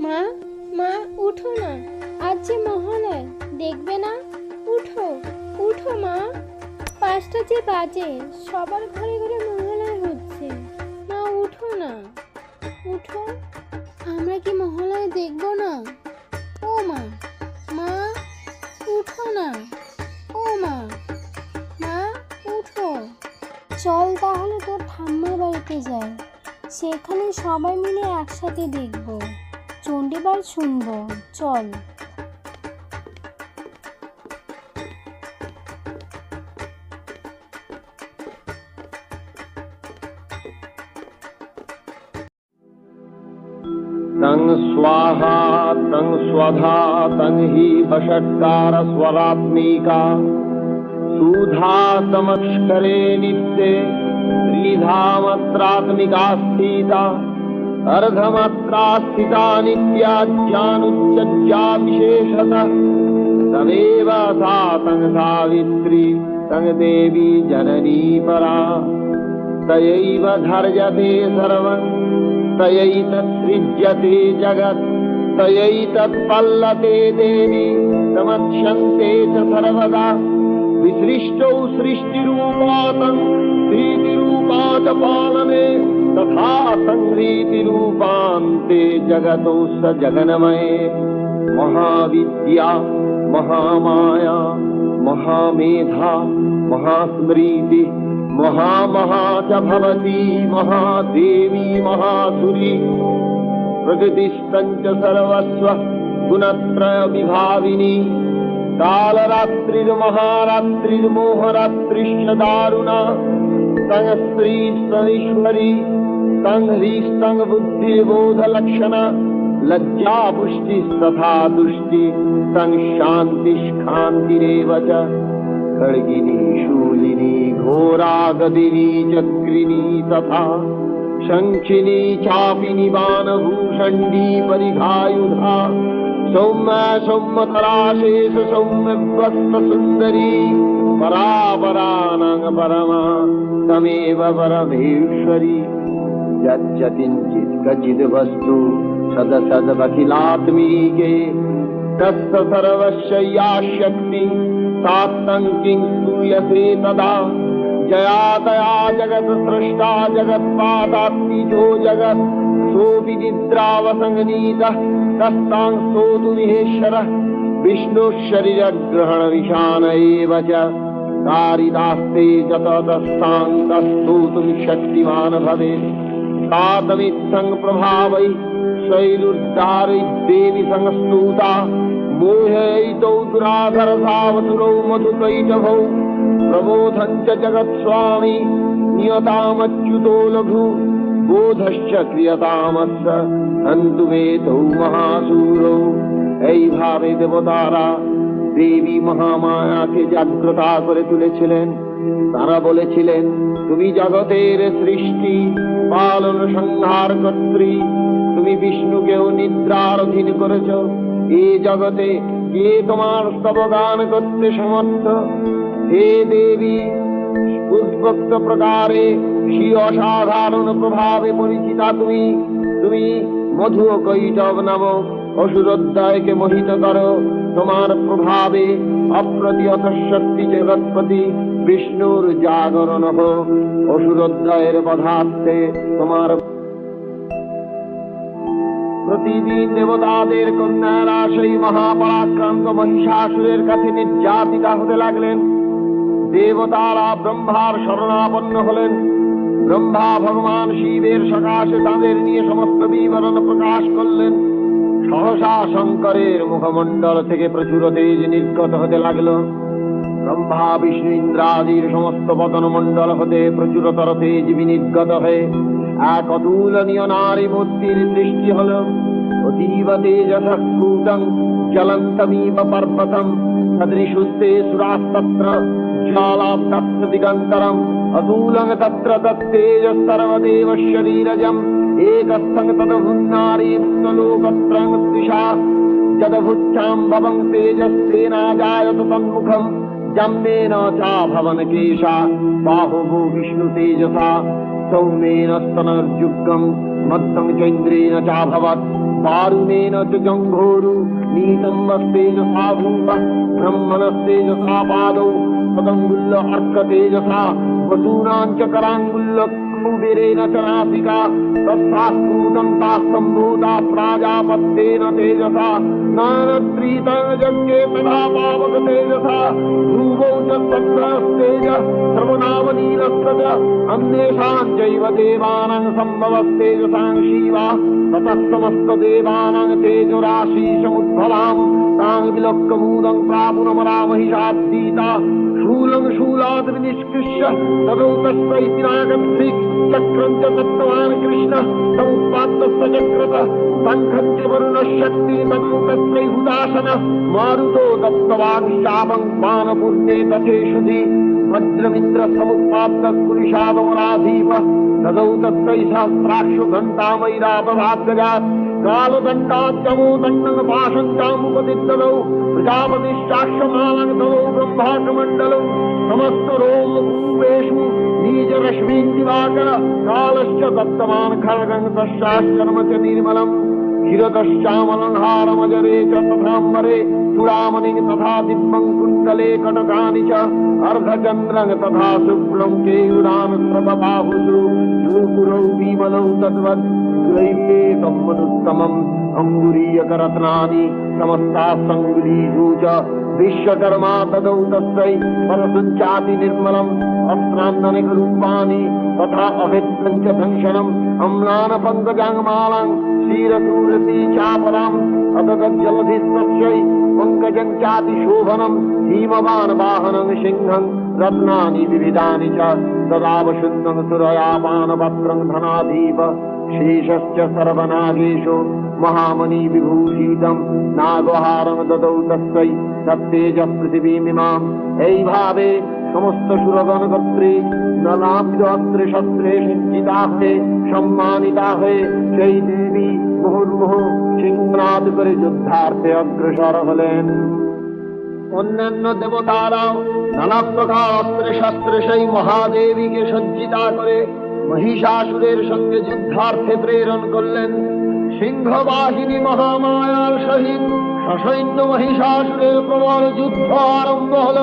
মা, মা উঠো না, আজ যে মহালয়, দেখবে না? উঠো, উঠো মা, 5টা যে বাজে, সবার ঘরে ঘরে মহালয় হচ্ছে। মা উঠো না, উঠো, আমরা কি মহালয় দেখবো না? ও মা, মা উঠো না, ও মা, মা উঠো। চল তাহলে তোর ঠাম্মার বাড়িতে যাই, সেখানে সবাই মিলে একসাথে দেখবো, চণ্ডীপাঠ শুনবো। চল। तं स्वाहा तं स्वधा तं हि वषट्कार स्वरात्मिका सुधा समक्षरे नित्ये त्रिधामत्रात्मिका स्थिता अर्धमात्रा स्थिता नित्या ज्ञानुच्चज्जा विशेषतः तमेव सा तं सावित्री तं देवी जननी परा तयैव धर्यते सर्वं तयैतत्सृज्यते जगत् तयैतत्पल्लते देवी समक्ष्यन्ते च सर्वदा विसृष्टौ सृष्टिरूपातं प्रीतिरूपात् पालने तथा संहृतिरूपान्ते जगतो स जगन्मये महाविद्या महामाया महामेधा महास्मृति महामहा च भवती महादेवी महासुरी प्रकृतिस्तञ्च सर्वस्व गुणत्रय विभाविनी कालरात्रिर्महारात्रिर्मोहरात्रिश्च दारुणा तं स्त्री ईश्वरी तं ह्रीस्तं बुद्धिर्बोधलक्षणा लज्जा पुष्टिस्तथा तुष्टि तं शान्तिष्कान्तिरेव च खड्गिनी शूलिनी घोरा गदिनी चक्रिणी तथा शङ्खिनी चापिनी बाणभूषण्डी परिघायुधा सौम्या सौम्यतराशेष सौम्यवत्सुन्दरी परापरानां परमा तमेव परमेश्वरी यच्च किञ्चित् क्वचिद् वस्तु सदसदखिलात्मीके तस्य सर्वस्य या शक्ति तात्तं किं स्तूयते तदा जया तया जगत् सृष्टा जगत्पादात्मिजो जगत् सोऽपि निद्रावसंगनीतः तस्तां स्तोतुमिहेश्वरः विष्णुः शरीरग्रहणविशान एव च कारिदास्ते च ततस्तां तस्तोतुं शक्तिमान् भवेत् तातमित्थं प्रभावै शैलुर्धारैर्देवी संस्तुता मोहयितौ दुराधरसावसुरौ मधुकैटभौ प्रबोधं च जगत्स्वामी नियतामच्युतो लघु बोधश्च क्रियतामस्य हन्तु मेधौ महासूरौ এইভাবে দেবতারা দেবী মহামায়াকে জাগ্রতা করে তুলেছিলেন। তারা বলেছিলেন, তুমি জগতের সৃষ্টি পালন সংহার কর্ত্রী, তুমি বিষ্ণুকেও নিদ্রার অধীন করেছ। এই জগতে কে তোমার স্তবগান করতে সমর্থ? হে দেবী, উদ্ভক্ত প্রকারে শ্রী অসাধারণ প্রভাবে পরিচিতা তুমি। তুমি মধু ও কৈটব নামক অসুরোদ্দয়কে মোহিত করো। তোমার প্রভাবে অপ্রতিহত শক্তি জগৎপতি বিষ্ণুর জাগরণ হোক। অসুরোদ্দয়ের বধার্থে তোমার প্রতিদিন দেবতাদের কন্যারা সেই মহাপরাক্রান্ত মহিষাসুরের কাছে নির্যাতিতা হতে লাগলেন। দেবতারা ব্রহ্মার শরণাপন্ন হলেন। ব্রহ্মা ভগবান শিবের সকাশে তাদের নিয়ে সমস্ত বিবরণ প্রকাশ করলেন। সহসা শঙ্করের মুখমণ্ডল থেকে প্রচুর তেজ নির্গত হতে লাগল। ব্রহ্মা বিষ্ণু ইন্দ্রাদির সমস্ত বদন মণ্ডল হতে প্রচুরতর তেজ বিনির্গত হয়ে এক অতুলনীয় নারী মূর্তির সৃষ্টি হল। অতীব তেজসঃ স্ফুটং জ্বলন্তমিব পর্বতম সদৃশুস্তে সুরাস্তত্র জ্বালাব্ধস্ত দিগন্তরম অতুলং তত্র তত্তেজঃ সর্বদেব শরীরজম एकस्थं तदभुन्नारी लोकत्रं त्रिषा जदभुच्चाम्भवं तेजस्तेना जायत तन्मुखं जम्मेन चाभवन केशा बाहुभो विष्णु तेजसा सौमेन स्तनर्जुग्गम् मत्तं चैन्द्रेण चाभवत् दारुणेन च जङ्घोरु नीतं वस्तेजसा भूमः ब्रह्मणस्तेजसा पादौ पदङ्गुल्ल अर्कतेजसा वसूनां च कराङ्गुल्ल कुबेरेण च नासिका तत्सास्कृतं प्राजापत्येन तेजसा नानत्रीतयज्ञे तथा पावक तेजसा ध्रुवौ च तत्रस्तेज सर्वनामनीलस्य अन्येषां चैव देवानां सम्भवस्तेजसां शिवा ततः समस्तदेवानां तेजोराशीषमुद्भवां तां विलोक्यमूलं प्रापुरमरा महिषाब्दीता शूलं शूलात् विनिष्कृष्य तदौ तस्मै पिनाकद्भिः चक्रं च दत्तवान् कृष्ण समुत्पाद्यस्य चक्रतः शङ्खं च वरुणशक्ति तदौ तस्मै हुदासनः मारुतो दत्तवान् शापं पानपूर्णे तथेषुधि वज्रमिन्द्र समुत्पाद्यः कुलिशादमराधीपः तदौ तस्मै सहस्राक्षु घण्टामैरापभाग्यजात् कालदण्डाद्यमो दण्डं पाशं चामुपदिग्दलौ प्रजापतिश्चाक्षमालं तदौ ब्रह्माण्डमण्डलौ समस्त रोमरूपेषु नीजरश्मीन् दिवाकर कालश्च दत्तवान् खड्गं तस्याश्चर्म च निर्मलम् क्षीरतश्चामलंहारमजरे च तथाम्बरे चूडामणिं तथा दिव्यं कुण्डले कटकानि च अर्धचन्द्रं तथा शुक्लं केयूरान् सर्वबाहुषु नूपुरौ विमलौ तद्वत् दैवेकं मनुत्तमम् अङ्गुरीयकरत्नानि समस्तासङ्गुलीषु च विश्वकर्मा तदौ तस्यै परसञ्चाति निर्मलम् अस्त्रान्ननिकरूपाणि तथा अभेद्यं च भङ्क्षणम् अम्लान पङ्कजाङ्मालां क्षीरसूरती चापराम् अततज्जलधिस्तस्यै पङ्कजं चातिशोभनम् हिमवान् वाहनं सिंहं रत्नानि विविधानि च तदावशुद्धं सुरयापानपत्रं धनाधीप शेषश्च सर्वनागेषु महामणि विभूषितं नागहारं ददौ तस्यै तत्तेज पृथिवीमिमाम् এইভাবে সমস্ত সুরগণ কর্ত্রী নানাবিধ অস্ত্রে শস্ত্রে সজ্জিতা হয়ে সম্মানিতা হয়ে সেই দেবী মুহুর্মুহু সিংহনাদ করে যুদ্ধার্থে অগ্রসর হলেন। অন্যান্য দেবতারাও নানা প্রকার অস্ত্রে শস্ত্রে সেই মহাদেবীকে সজ্জিতা করে মহিষাসুরের সঙ্গে যুদ্ধার্থে প্রেরণ করলেন। সিংহবাহিনী মহামায়ার সহিত সসৈন্য মহিষাসুরের প্রবল যুদ্ধ আরম্ভ হল।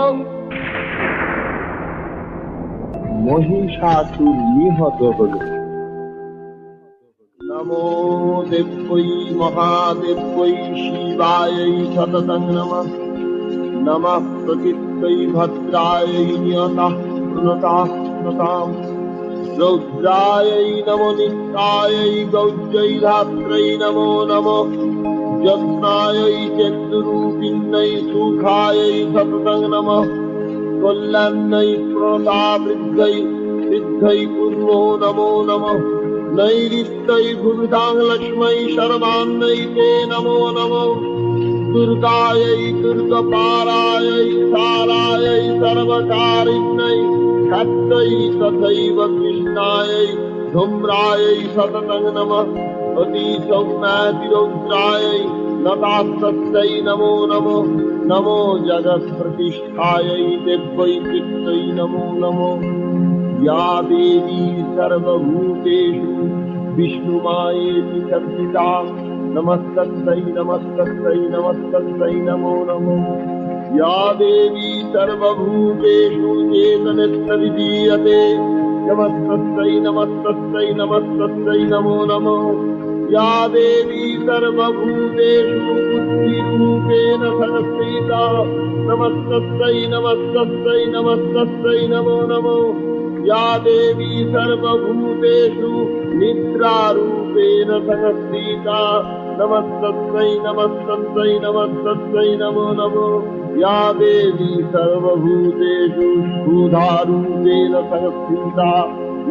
মহিষাসুর নিহত হল। নমো দেব্যৈ মহাদেব্যৈ শিবাयै সততং নমঃ। নমঃ প্রকৃত্যৈ ভদ্রাयै নিয়তঃ প্রণতাঃ প্রণতাম। রৌদ্রাयै নমো নিত্যাयै গৌর্যৈ ধাত্রৈ নমো নমঃ। যত্নাयै চতুরূপিণ্যৈ সুখাयै সততং নমঃ। কল্যাণৈ প্রদাবৃদ্ধৈ সিদ্ধৈ কুর্মো নমো নমঃ। নৈরিত্যৈ ভুবিতাং লক্ষ্মৈ শর্মান্नै তে নমো নমঃ। দুর্গাयै দুর্গপারাयै সারাयै সর্বকারিণ্যৈ খাদ্যৈ তথৈব কৃষ্ণাयै ধূম্রাयै সততং নমঃ। অতি সৌম্যাতিরৌদ্রাयै নতাস্তস্যৈ নমো নমঃ। নমো জগৎপ্রতিষ্ঠাयै দেব্যৈ কৃত্যৈ নমো নমঃ। या देवी सर्वभूतेषु विष्णुमायेति संस्थिता नमस्तस्यै नमस्तस्यै नमस्तस्यै नमो नमः। या देवी सर्वभूतेषु चेतनस्त्वविधीयते नमस्तस्यै नमस्तस्यै नमस्तस्यै नमो नमः। या देवी सर्वभूतेषु बुद्धिरूपेण संस्थिता नमस्तस्यै नमस्तस्यै नमस्तस्यै नमो नमः। या देवी सर्वभूतेषु निद्रारूपेण संस्थिता नमस्तस्यै नमस्तस्यै नमस्तस्यै नमो नमः। या देवी सर्वभूतेषु क्षुधारूपेण संस्थिता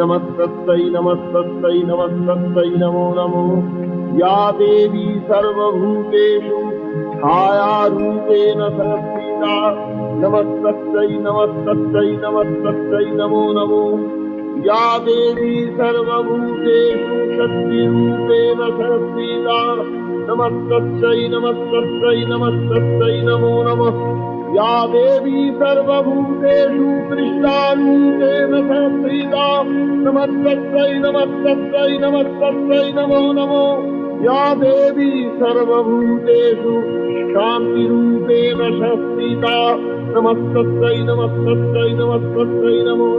नमस्तस्यै नमस्तस्यै नमस्तस्यै नमो नमः। या देवी सर्वभूतेषु छायारूपेण संस्थिता नमस्तस्यै नमस्तस्यै नमस्तस्यै नमो नमः। या देवी सर्वभूतेषु शक्तिरूपेण संस्थिता नमस्तस्यै नमस्तस्यै नमस्तस्यै नमो नमः या देवी सर्वभूतेषु कृष्णारूपेण संस्थिता नमस्तस्यै नमस्तस्यै नमस्तस्यै नमो नमो या देवी सर्वभूतेषु शान्तिरूपेण संस्थिता नमस्तस्यै नमस्तस्यै नमस्तस्यै नमो नमः।